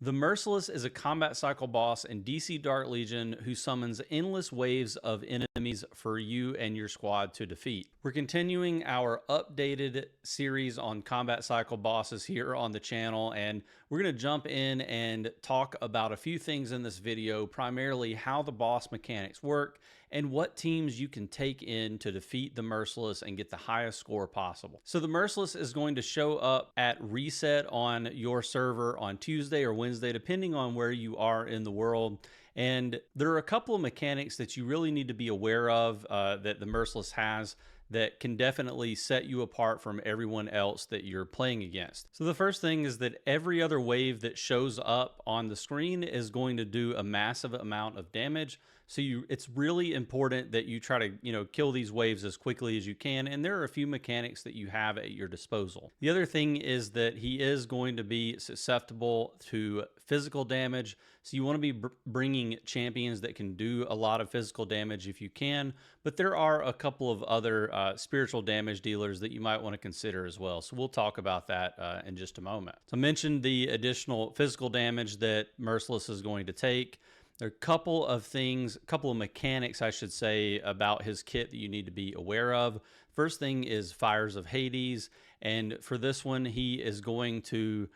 The Merciless is a combat cycle boss in DC Dark Legion who summons endless waves of enemies for you and your squad to defeat. We're continuing our updated series on combat cycle bosses here on the channel, and we're going to jump in and talk about a few things in this video, primarily how the boss mechanics work and what teams you can take in to defeat the Merciless and get the highest score possible. So the Merciless is going to show up at reset on your server on Tuesday or Wednesday, depending on where you are in the world. And there are a couple of mechanics that you really need to be aware of that the Merciless has that can definitely set you apart from everyone else that you're playing against. So the first thing is that every other wave that shows up on the screen is going to do a massive amount of damage. So it's really important that you try to, kill these waves as quickly as you can. And there are a few mechanics that you have at your disposal. The other thing is that he is going to be susceptible to physical damage. So you want to be bringing champions that can do a lot of physical damage if you can. But there are a couple of other spiritual damage dealers that you might want to consider as well. So we'll talk about that in just a moment. So I mentioned the additional physical damage that Merciless is going to take. There are a couple of mechanics, I should say, about his kit that you need to be aware of. First thing is Fires of Hades, and for this one, he is going to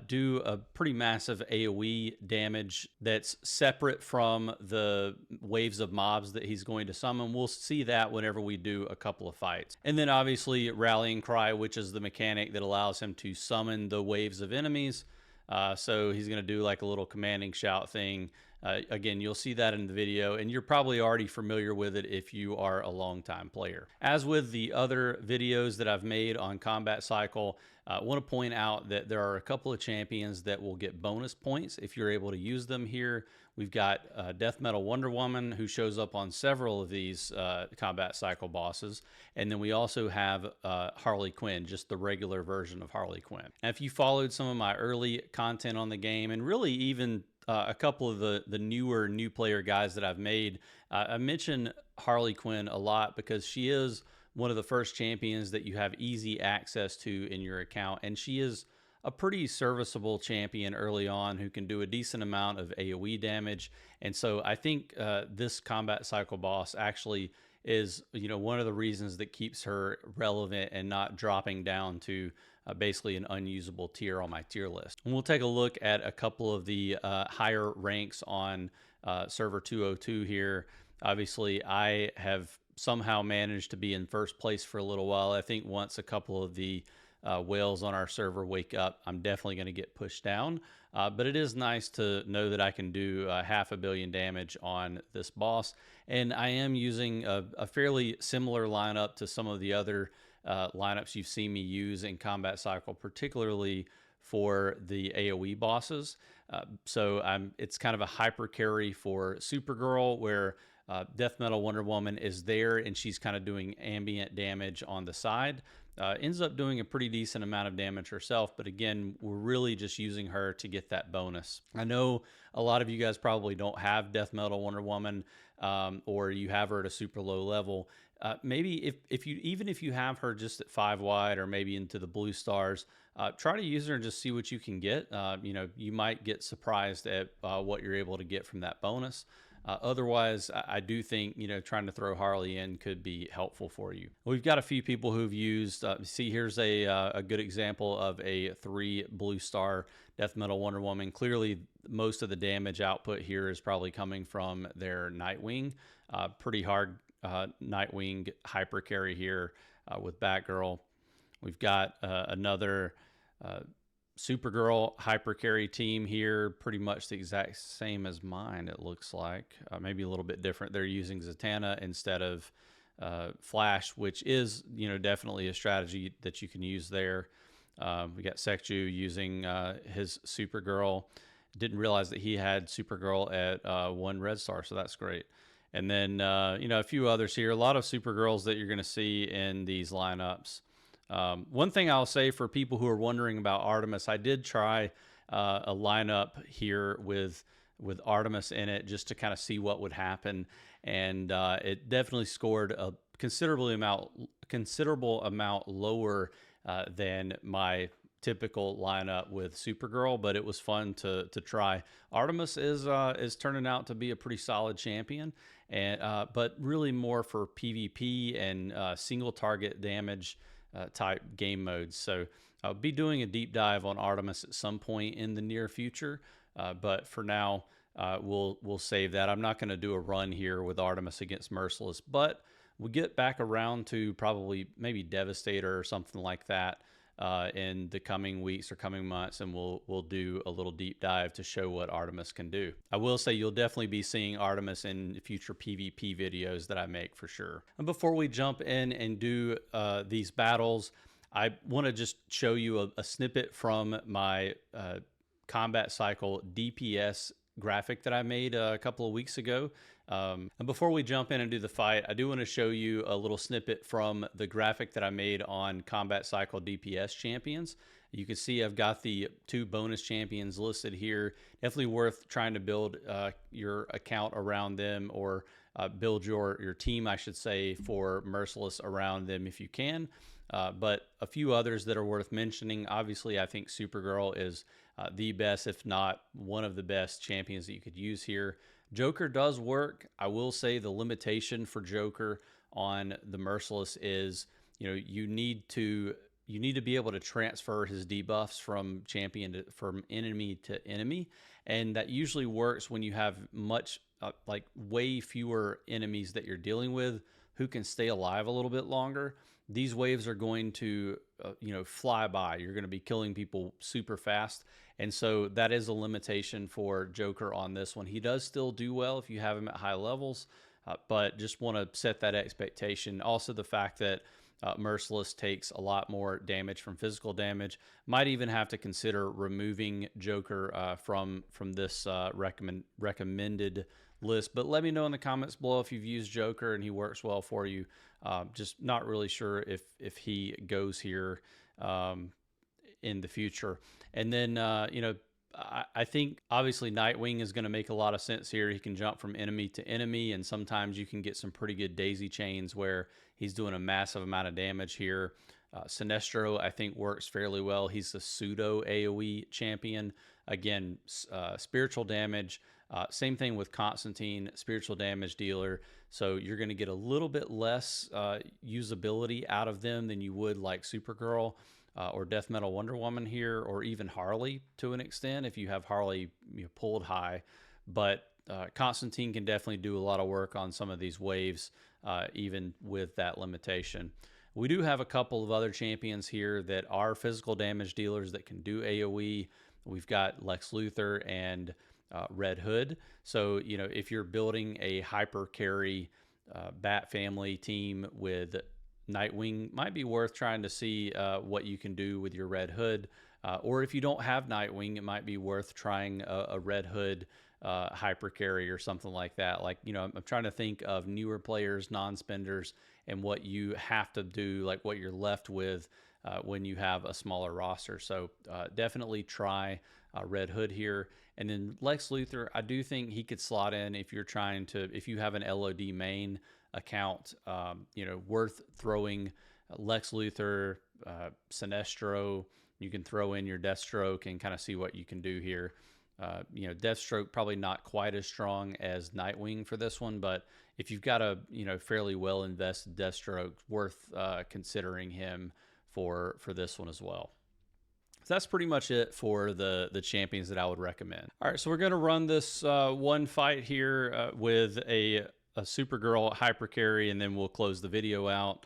do a pretty massive AoE damage that's separate from the waves of mobs that he's going to summon. We'll see that whenever we do a couple of fights. And then obviously Rallying Cry, which is the mechanic that allows him to summon the waves of enemies. So he's going to do like a little commanding shout thing. Again, you'll see that in the video, and you're probably already familiar with it if you are a longtime player. As with the other videos that I've made on Combat Cycle, I want to point out that there are a couple of champions that will get bonus points if you're able to use them here. We've got Death Metal Wonder Woman, who shows up on several of these Combat Cycle bosses. And then we also have Harley Quinn, just the regular version of Harley Quinn. And if you followed some of my early content on the game, and really even a couple of the newer new player guys that I've made, I mention Harley Quinn a lot because she is one of the first champions that you have easy access to in your account, and she is a pretty serviceable champion early on who can do a decent amount of AoE damage. And so I think this combat cycle boss actually is one of the reasons that keeps her relevant and not dropping down to basically an unusable tier on my tier list. And we'll take a look at a couple of the higher ranks on server 202 here. Obviously, I have somehow managed to be in first place for a little while. I think once a couple of the whales on our server wake up, I'm definitely going to get pushed down. But it is nice to know that I can do 500 million damage on this boss. And I am using a fairly similar lineup to some of the other lineups you've seen me use in Combat Cycle, particularly for the AoE bosses. So it's kind of a hyper carry for Supergirl, where Death Metal Wonder Woman is there and she's kind of doing ambient damage on the side. Ends up doing a pretty decent amount of damage herself, but again, we're really just using her to get that bonus. I know a lot of you guys probably don't have Death Metal Wonder Woman, or you have her at a super low level. Maybe if you have her just at 5 wide or maybe into the blue stars, try to use her and just see what you can get. You might get surprised at what you're able to get from that bonus. Otherwise, I do think, trying to throw Harley in could be helpful for you. We've got a few people who've used, see, here's a good example of a 3 blue star Death Metal Wonder Woman. Clearly, most of the damage output here is probably coming from their Nightwing. Pretty hard Nightwing hyper carry here with Batgirl. We've got another Supergirl hyper carry team here, pretty much the exact same as mine, it looks like. Maybe a little bit different. They're using Zatanna instead of Flash, which is, definitely a strategy that you can use there. We got Sekju using his Supergirl. Didn't realize that he had Supergirl at 1 red star, so that's great. And then, a few others here. A lot of Supergirls that you're going to see in these lineups. One thing I'll say for people who are wondering about Artemis, I did try a lineup here with Artemis in it just to kind of see what would happen, and it definitely scored a considerable amount lower than my typical lineup with Supergirl, but it was fun to try. Artemis is turning out to be a pretty solid champion, and but really more for PvP and single target damage type game modes. So I'll be doing a deep dive on Artemis at some point in the near future, but for now we'll save that. I'm not going to do a run here with Artemis against Merciless, but we'll get back around to probably maybe Devastator or something like that in the coming weeks or coming months, and we'll do a little deep dive to show what Artemis can do. I will say you'll definitely be seeing Artemis in future PvP videos that I make for sure. And before we jump in and do these battles, I want to just show you a snippet from my combat cycle DPS graphic that I made a couple of weeks ago. And before we jump in and do the fight, I do want to show you a little snippet from the graphic that I made on Combat Cycle DPS champions. You can see I've got the 2 bonus champions listed here. Definitely worth trying to build your account around them, or build your team, I should say, for Merciless around them if you can. But a few others that are worth mentioning. Obviously, I think Supergirl is the best, if not one of the best champions that you could use here. Joker does work. I will say the limitation for Joker on the Merciless is, you need to be able to transfer his debuffs from enemy to enemy, and that usually works when you have way fewer enemies that you're dealing with who can stay alive a little bit longer. These waves are going to fly by. You're going to be killing people super fast, and so that is a limitation for Joker on this one. He does still do well if you have him at high levels, but just want to set that expectation. Also, the fact that Merciless takes a lot more damage from physical damage. Might even have to consider removing Joker from this recommended list. But let me know in the comments below if you've used Joker and he works well for you. Just not really sure if he goes here in the future. And then I think obviously Nightwing is going to make a lot of sense here. He can jump from enemy to enemy, and sometimes you can get some pretty good daisy chains where he's doing a massive amount of damage here. Sinestro, I think, works fairly well. He's a pseudo AoE champion. Again, spiritual damage. Same thing with Constantine, spiritual damage dealer. So you're going to get a little bit less usability out of them than you would like Supergirl or Death Metal Wonder Woman here, or even Harley to an extent if you have Harley pulled high. But Constantine can definitely do a lot of work on some of these waves, even with that limitation. We do have a couple of other champions here that are physical damage dealers that can do AoE. We've got Lex Luthor and Red Hood. So, if you're building a hyper carry Bat family team with Nightwing, might be worth trying to see what you can do with your Red Hood. Or if you don't have Nightwing, it might be worth trying a Red Hood hyper carry or something like that. I'm trying to think of newer players, non-spenders, and what you have to do, like what you're left with when you have a smaller roster. So definitely try Red Hood here. And then Lex Luthor, I do think he could slot in if you have an LOD main account, worth throwing Lex Luthor, Sinestro. You can throw in your Deathstroke and kind of see what you can do here. Deathstroke probably not quite as strong as Nightwing for this one, but if you've got a fairly well invested Deathstroke, worth considering him for this one as well. So that's pretty much it for the champions that I would recommend. All right, so we're going to run this one fight here with a Supergirl hyper carry, and then we'll close the video out.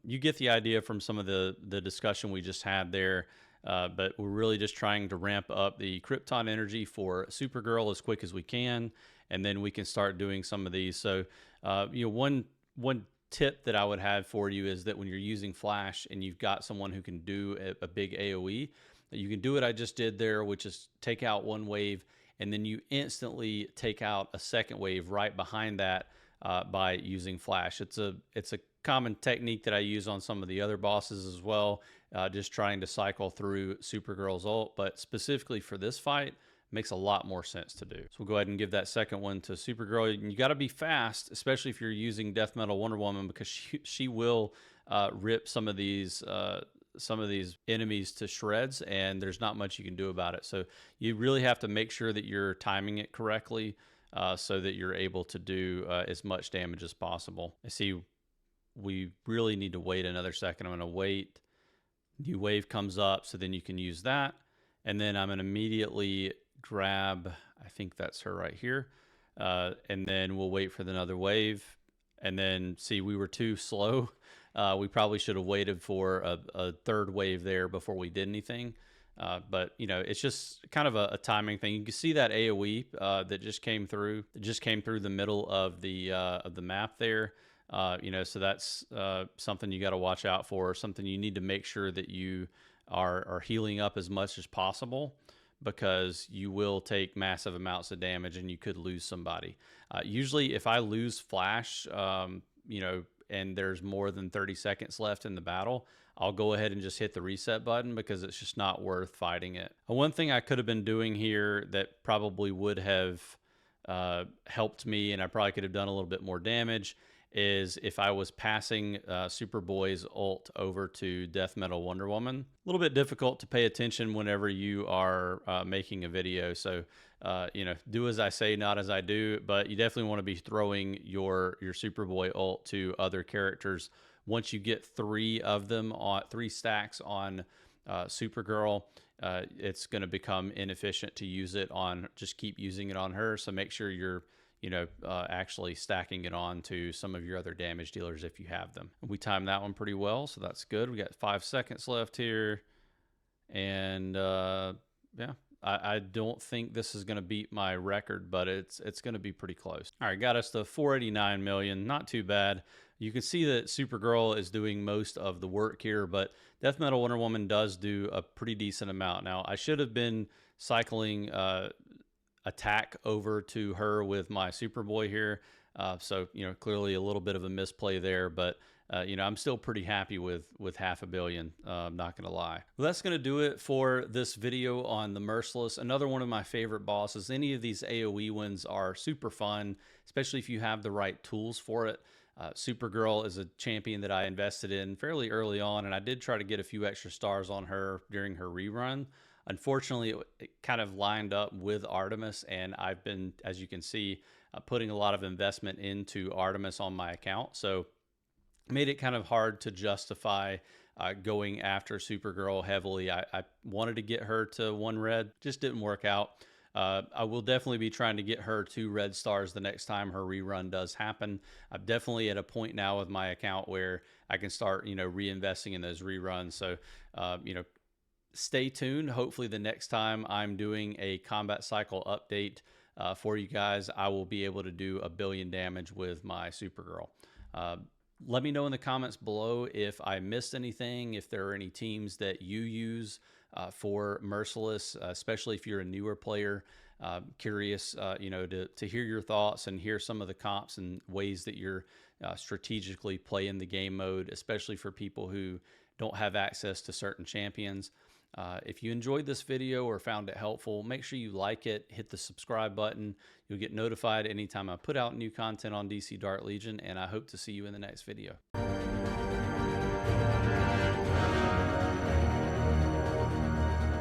You get the idea from some of the discussion we just had there. But we're really just trying to ramp up the Krypton energy for Supergirl as quick as we can, and then we can start doing some of these. So, one tip that I would have for you is that when you're using Flash and you've got someone who can do a big AoE, you can do what I just did there, which is take out one wave, and then you instantly take out a second wave right behind that by using Flash. It's a common technique that I use on some of the other bosses as well, just trying to cycle through Supergirl's ult, but specifically for this fight, makes a lot more sense to do. So we'll go ahead and give that second one to Supergirl. And you got to be fast, especially if you're using Death Metal Wonder Woman, because she will rip some of these some of these enemies to shreds, and there's not much you can do about it. So you really have to make sure that you're timing it correctly so that you're able to do as much damage as possible. I see we really need to wait another second. I'm going to wait. New wave comes up, so then you can use that. And then I'm going to immediately grab, I think that's her right here. And then we'll wait for another wave. And then see, we were too slow. We probably should have waited for a third wave there before we did anything. But you know, it's just kind of a timing thing. You can see that AoE that just came through. It just came through the middle of the map there. You know, so that's something you got to watch out for. Something you need to make sure that you are healing up as much as possible, because you will take massive amounts of damage and you could lose somebody. Usually, if I lose flash, you know, and there's more than 30 seconds left in the battle, I'll go ahead and just hit the reset button, because it's just not worth fighting it. One thing I could have been doing here that probably would have helped me, and I probably could have done a little bit more damage, is if I was passing Superboy's ult over to Death Metal Wonder Woman. A little bit difficult to pay attention whenever you are making a video. So, you know, do as I say, not as I do, but you definitely want to be throwing your Superboy ult to other characters. Once you get 3 of them on 3 stacks on Supergirl, it's going to become inefficient to use it on, just keep using it on her. So make sure you're, you know, actually stacking it on to some of your other damage dealers if you have them. We timed that one pretty well, so that's good. We got 5 seconds left here. And yeah, I don't think this is going to beat my record, but it's going to be pretty close. All right, got us to 489 million. Not too bad. You can see that Supergirl is doing most of the work here, but Death Metal Wonder Woman does do a pretty decent amount. Now, I should have been cycling attack over to her with my Superboy here. So, you know, clearly a little bit of a misplay there, but you know, I'm still pretty happy with $500 million. I'm not going to lie. Well, that's going to do it for this video on the Merciless. Another one of my favorite bosses. Any of these AoE ones are super fun, especially if you have the right tools for it. Supergirl is a champion that I invested in fairly early on, and I did try to get a few extra stars on her during her rerun. Unfortunately, it kind of lined up with Artemis, and I've been, as you can see, putting a lot of investment into Artemis on my account. So made it kind of hard to justify going after Supergirl heavily. I wanted to get her to 1 red, just didn't work out. I will definitely be trying to get her 2 red stars the next time her rerun does happen. I'm definitely at a point now with my account where I can start, you know, reinvesting in those reruns. So, you know, stay tuned. Hopefully the next time I'm doing a combat cycle update for you guys, I will be able to do 1 billion damage with my Supergirl. Let me know in the comments below if I missed anything, if there are any teams that you use for Merciless, especially if you're a newer player. Curious, you know, to hear your thoughts and hear some of the comps and ways that you're strategically playing the game mode, especially for people who don't have access to certain champions. If you enjoyed this video or found it helpful, make sure you like it, hit the subscribe button. You'll get notified anytime I put out new content on DC Dark Legion, and I hope to see you in the next video.